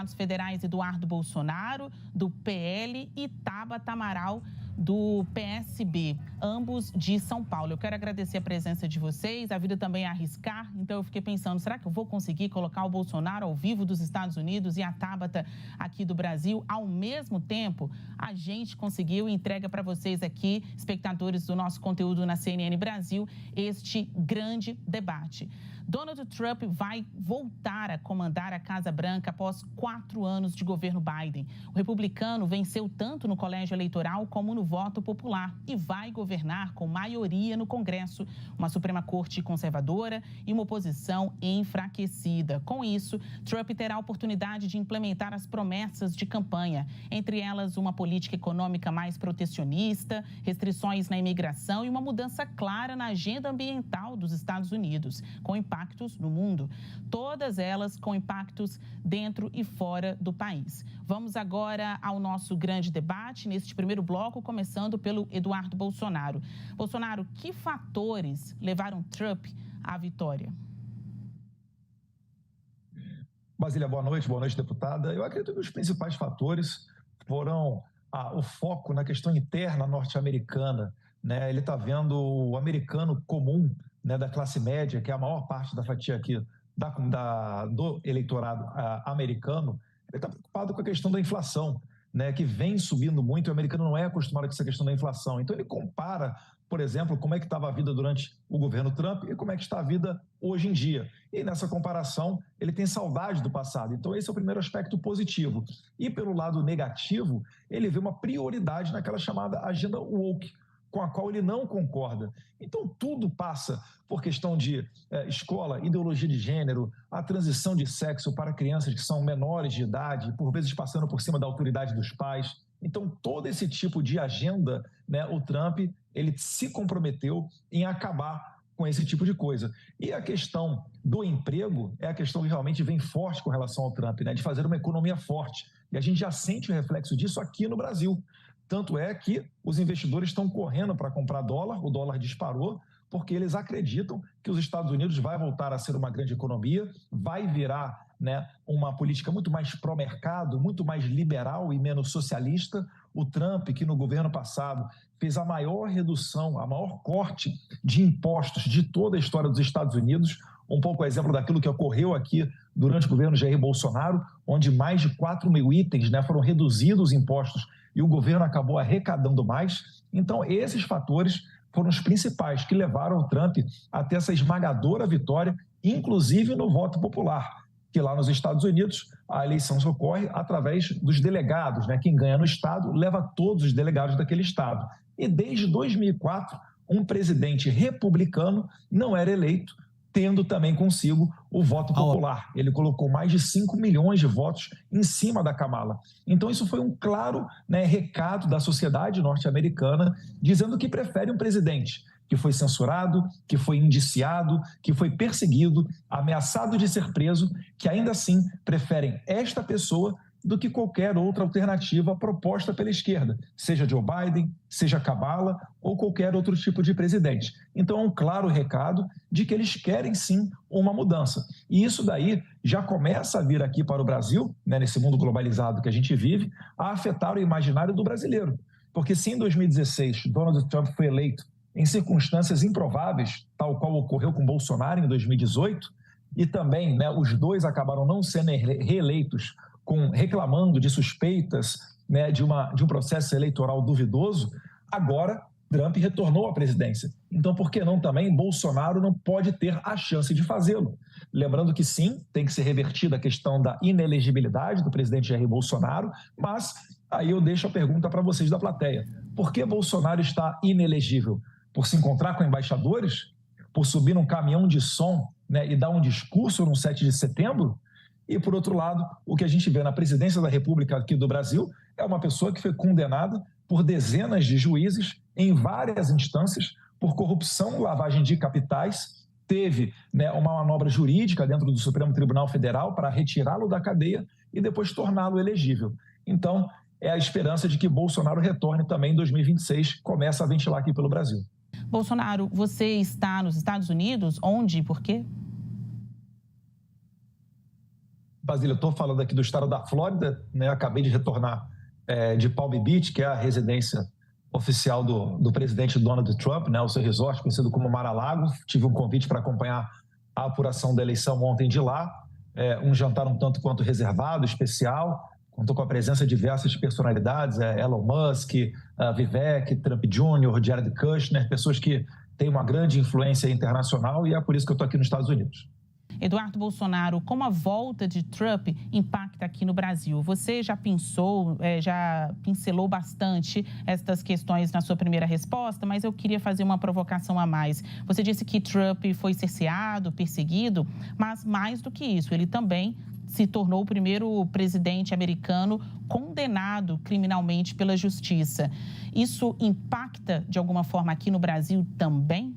deputados federais Eduardo Bolsonaro, do PL, e Tabata Amaral, do PSB, ambos de São Paulo. Eu quero agradecer a presença de vocês. A vida também é arriscar, então eu fiquei pensando, será que eu vou conseguir colocar o Bolsonaro ao vivo dos Estados Unidos e a Tabata aqui do Brasil ao mesmo tempo? A gente conseguiu e entrega para vocês aqui, espectadores do nosso conteúdo na CNN Brasil, este grande debate. Donald Trump vai voltar a comandar a Casa Branca após 4 anos de governo Biden. O republicano venceu tanto no colégio eleitoral como no voto popular e vai governar com maioria no Congresso, uma Suprema Corte conservadora e uma oposição enfraquecida. Com isso, Trump terá a oportunidade de implementar as promessas de campanha, entre elas uma política econômica mais protecionista, restrições na imigração e uma mudança clara na agenda ambiental dos Estados Unidos, com impactos no mundo, todas elas com impactos dentro e fora do país. Vamos agora ao nosso grande debate, neste primeiro bloco, começando pelo Eduardo Bolsonaro. Bolsonaro, que fatores levaram Trump à vitória? Basília, boa noite, deputada. Eu acredito que os principais fatores foram o foco na questão interna norte-americana, né? Ele está vendo o americano comum, né, da classe média, que é a maior parte da fatia aqui do eleitorado americano, ele está preocupado com a questão da inflação, né, que vem subindo muito, e o americano não é acostumado com essa questão da inflação. Então ele compara, por exemplo, como é que estava a vida durante o governo Trump e como é que está a vida hoje em dia. E nessa comparação, ele tem saudade do passado. Então esse é o primeiro aspecto positivo. E pelo lado negativo, ele vê uma prioridade naquela chamada agenda woke, com a qual ele não concorda. Então, tudo passa por questão de escola, ideologia de gênero, a transição de sexo para crianças que são menores de idade, por vezes passando por cima da autoridade dos pais. Então, todo esse tipo de agenda, né, o Trump, ele se comprometeu em acabar com esse tipo de coisa. E a questão do emprego é a questão que realmente vem forte com relação ao Trump, né, de fazer uma economia forte. E a gente já sente o reflexo disso aqui no Brasil. Tanto é que os investidores estão correndo para comprar dólar, o dólar disparou, porque eles acreditam que os Estados Unidos vai voltar a ser uma grande economia, vai virar, né, uma política muito mais pró-mercado, muito mais liberal e menos socialista. O Trump, que no governo passado fez a maior redução, a maior corte de impostos de toda a história dos Estados Unidos, um pouco a exemplo daquilo que ocorreu aqui durante o governo Jair Bolsonaro, onde mais de 4 mil itens, né, foram reduzidos os impostos e o governo acabou arrecadando mais. Então, esses fatores foram os principais que levaram o Trump a ter essa esmagadora vitória, inclusive no voto popular, que lá nos Estados Unidos a eleição ocorre através dos delegados, né? Quem ganha no estado leva todos os delegados daquele estado. E desde 2004, um presidente republicano não era eleito, tendo também consigo o voto popular. Ele colocou mais de 5 milhões de votos em cima da Kamala. Então isso foi um claro, né, recado da sociedade norte-americana, dizendo que prefere um presidente que foi censurado, que foi indiciado, que foi perseguido, ameaçado de ser preso, que ainda assim preferem esta pessoa do que qualquer outra alternativa proposta pela esquerda, seja Joe Biden, seja Kamala ou qualquer outro tipo de presidente. Então é um claro recado de que eles querem sim uma mudança. E isso daí já começa a vir aqui para o Brasil, né, nesse mundo globalizado que a gente vive, a afetar o imaginário do brasileiro. Porque se em 2016 Donald Trump foi eleito em circunstâncias improváveis, tal qual ocorreu com Bolsonaro em 2018, e também, né, os dois acabaram não sendo reeleitos reclamando de suspeitas, né, de um processo eleitoral duvidoso, agora Trump retornou à presidência. Então, por que não também Bolsonaro não pode ter a chance de fazê-lo? Lembrando que sim, tem que ser revertida a questão da inelegibilidade do presidente Jair Bolsonaro, mas aí eu deixo a pergunta para vocês da plateia. Por que Bolsonaro está inelegível? Por se encontrar com embaixadores? Por subir num caminhão de som, né, e dar um discurso no 7 de setembro? E, por outro lado, o que a gente vê na presidência da República aqui do Brasil é uma pessoa que foi condenada por dezenas de juízes em várias instâncias por corrupção, lavagem de capitais, teve, né, uma manobra jurídica dentro do Supremo Tribunal Federal para retirá-lo da cadeia e depois torná-lo elegível. Então, é a esperança de que Bolsonaro retorne também em 2026, começa a ventilar aqui pelo Brasil. Bolsonaro, você está nos Estados Unidos? Onde e por quê? Basílio, eu estou falando aqui do estado da Flórida, né? Acabei de retornar de Palm Beach, que é a residência oficial do presidente Donald Trump, né? O seu resort, conhecido como Mar-a-Lago. Tive um convite para acompanhar a apuração da eleição ontem de lá. Um jantar um tanto quanto reservado, especial. Contou com a presença de diversas personalidades, Elon Musk, Vivek, Trump Jr., Jared Kushner, pessoas que têm uma grande influência internacional, e é por isso que eu estou aqui nos Estados Unidos. Eduardo Bolsonaro, como a volta de Trump impacta aqui no Brasil? Você já pensou, já pincelou bastante estas questões na sua primeira resposta, mas eu queria fazer uma provocação a mais. Você disse que Trump foi cerceado, perseguido, mas mais do que isso, ele também se tornou o primeiro presidente americano condenado criminalmente pela justiça. Isso impacta de alguma forma aqui no Brasil também?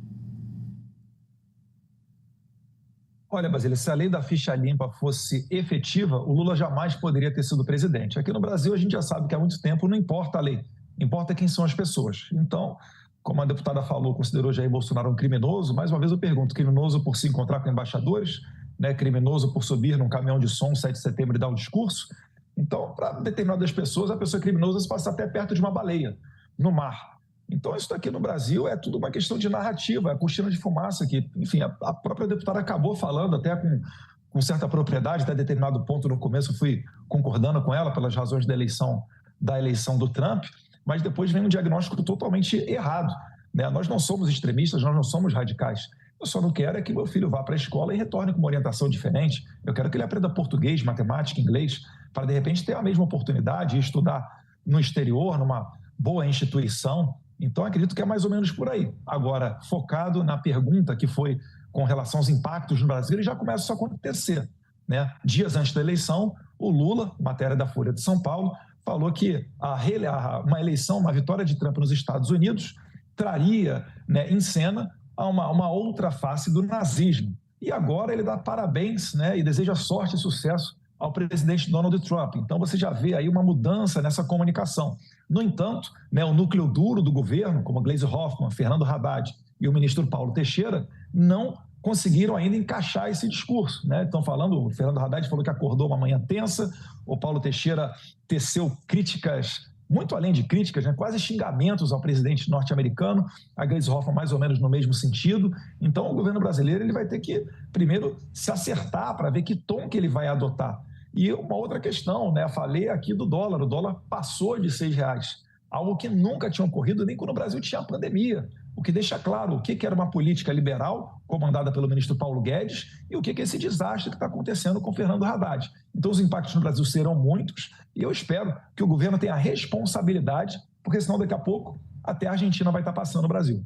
Olha, Basílio, se a lei da ficha limpa fosse efetiva, o Lula jamais poderia ter sido presidente. Aqui no Brasil, a gente já sabe que há muito tempo não importa a lei, importa quem são as pessoas. Então, como a deputada falou, considerou Jair Bolsonaro um criminoso, mais uma vez eu pergunto, criminoso por se encontrar com embaixadores, né? Criminoso por subir num caminhão de som 7 de setembro e dar um discurso? Então, para determinadas pessoas, a pessoa é criminosa se passa até perto de uma baleia, no mar. Então, isso daqui no Brasil é tudo uma questão de narrativa, é cortina de fumaça que, enfim, a própria deputada acabou falando até com certa propriedade, até determinado ponto no começo eu fui concordando com ela pelas razões da eleição do Trump, mas depois vem um diagnóstico totalmente errado, né? Nós não somos extremistas, nós não somos radicais. Eu só não quero é que meu filho vá para a escola e retorne com uma orientação diferente. Eu quero que ele aprenda português, matemática, inglês, para de repente ter a mesma oportunidade e estudar no exterior, numa boa instituição. Então, acredito que é mais ou menos por aí. Agora, focado na pergunta que foi com relação aos impactos no Brasil, ele já começa a acontecer, né? Dias antes da eleição, o Lula, matéria da Folha de São Paulo, falou que uma eleição, uma vitória de Trump nos Estados Unidos, traria, né, em cena uma outra face do nazismo. E agora ele dá parabéns, né, e deseja sorte e sucesso ao presidente Donald Trump. Então, você já vê aí uma mudança nessa comunicação. No entanto, né, o núcleo duro do governo, como Gleisi Hoffmann, Fernando Haddad e o ministro Paulo Teixeira, não conseguiram ainda encaixar esse discurso, né? Estão falando, o Fernando Haddad falou que acordou uma manhã tensa, o Paulo Teixeira teceu críticas, muito além de críticas, né, quase xingamentos ao presidente norte-americano, a Gleisi Hoffmann mais ou menos no mesmo sentido. Então, o governo brasileiro ele vai ter que, primeiro, se acertar para ver que tom que ele vai adotar. E uma outra questão, né? Falei aqui do dólar. O dólar passou de R$6, algo que nunca tinha ocorrido nem quando o Brasil tinha a pandemia. O que deixa claro o que era uma política liberal, comandada pelo ministro Paulo Guedes, e o que é esse desastre que está acontecendo com Fernando Haddad. Então, os impactos no Brasil serão muitos, e eu espero que o governo tenha a responsabilidade, porque senão daqui a pouco até a Argentina vai estar passando o Brasil.